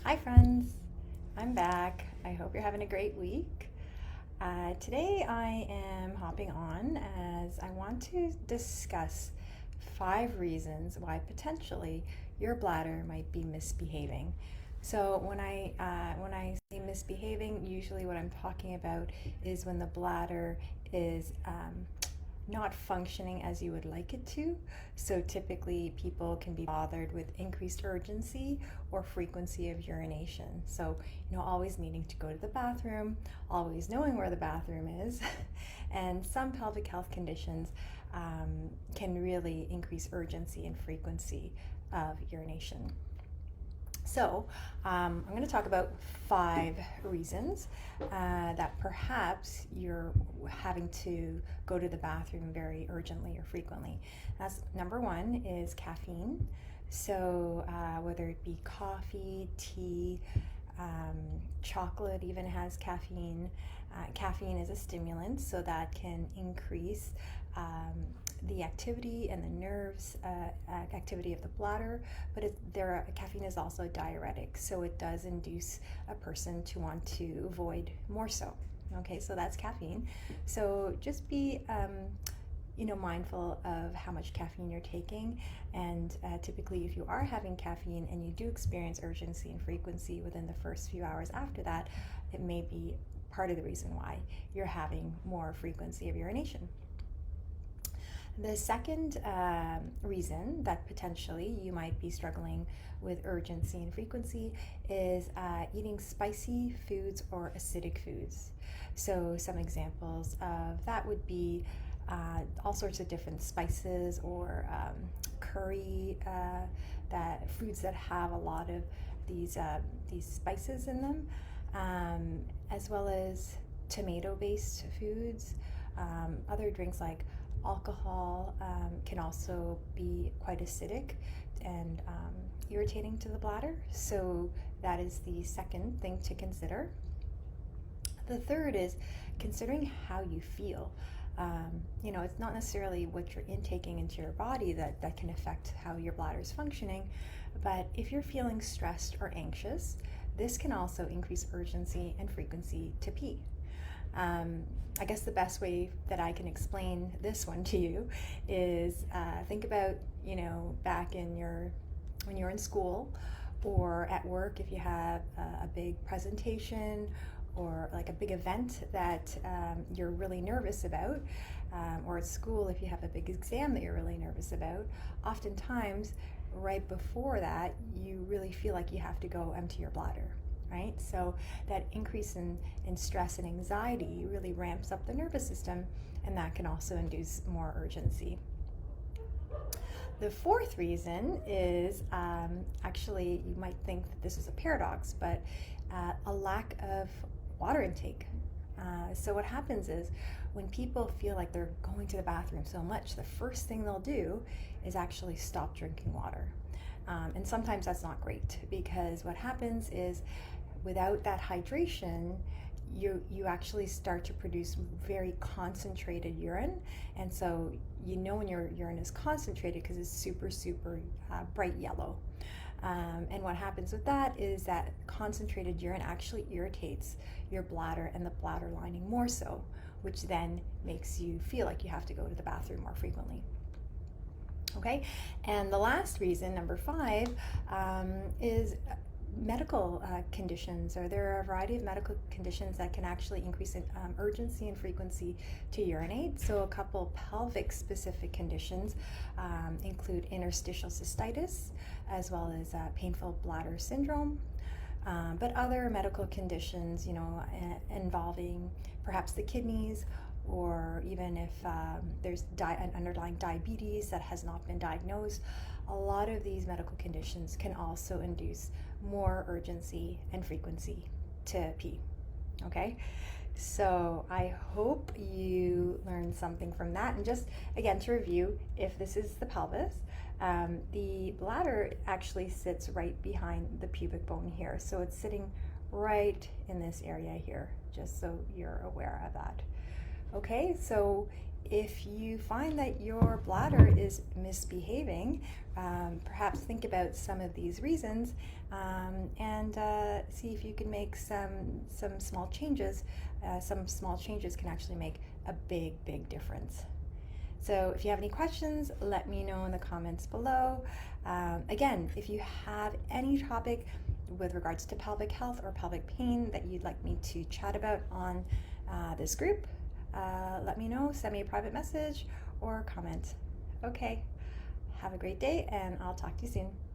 Hi, friends. I'm back. I hope you're having a great week. Today, I am hopping on as I want to discuss 5 reasons why potentially your bladder might be misbehaving. So, when I say misbehaving, usually what I'm talking about is when the bladder is not functioning as you would like it to. So typically people can be bothered with increased urgency or frequency of urination. So, always needing to go to the bathroom, always knowing where the bathroom is, and some pelvic health conditions can really increase urgency and frequency of urination. So, I'm going to talk about 5 reasons that perhaps you're having to go to the bathroom very urgently or frequently. That's number 1 is caffeine. So, whether it be coffee, tea, chocolate even has caffeine. Caffeine is a stimulant, so that can increase the activity and the nerves activity of the bladder, but caffeine is also a diuretic, so it does induce a person to want to void more so. Okay, so that's caffeine. So just be mindful of how much caffeine you're taking, and typically if you are having caffeine and you do experience urgency and frequency within the first few hours after that, it may be part of the reason why you're having more frequency of urination. The second reason that potentially you might be struggling with urgency and frequency is eating spicy foods or acidic foods. So some examples of that would be all sorts of different spices or curry, that foods that have a lot of these spices in them, as well as tomato-based foods. Other drinks like alcohol can also be quite acidic and irritating to the bladder. So that is the second thing to consider. The third is considering how you feel. It's not necessarily what you're intaking into your body that can affect how your bladder is functioning, but if you're feeling stressed or anxious, this can also increase urgency and frequency to pee. I guess the best way that I can explain this one to you is think about, back when you're in school or at work, if you have a big presentation or like a big event that you're really nervous about, or at school, if you have a big exam that you're really nervous about, oftentimes right before that, you really feel like you have to go empty your bladder. Right? So that increase in stress and anxiety really ramps up the nervous system, and that can also induce more urgency. The fourth reason is actually, you might think that this is a paradox, but a lack of water intake. So what happens is when people feel like they're going to the bathroom so much, the first thing they'll do is actually stop drinking water. And sometimes that's not great, because what happens is without that hydration, you actually start to produce very concentrated urine. And so when your urine is concentrated because it's super bright yellow. And what happens with that is that concentrated urine actually irritates your bladder and the bladder lining more so, which then makes you feel like you have to go to the bathroom more frequently. Okay, and the last reason, number 5, is medical conditions. Or there are a variety of medical conditions that can actually increase urgency and frequency to urinate. So a couple pelvic specific conditions include interstitial cystitis, as well as painful bladder syndrome. But other medical conditions, involving perhaps the kidneys, or even if there's an underlying diabetes that has not been diagnosed, a lot of these medical conditions can also induce more urgency and frequency to pee. Okay, so I hope you learned something from that. And just again to review, if this is the pelvis, the bladder actually sits right behind the pubic bone here. So it's sitting right in this area here, just so you're aware of that. Okay, so If you find that your bladder is misbehaving, perhaps think about some of these reasons and see if you can make some small changes. Some small changes can actually make a big difference. So if you have any questions, let me know in the comments below. Again, if you have any topic with regards to pelvic health or pelvic pain that you'd like me to chat about on this group, let me know, send me a private message or comment. Okay, have a great day and I'll talk to you soon.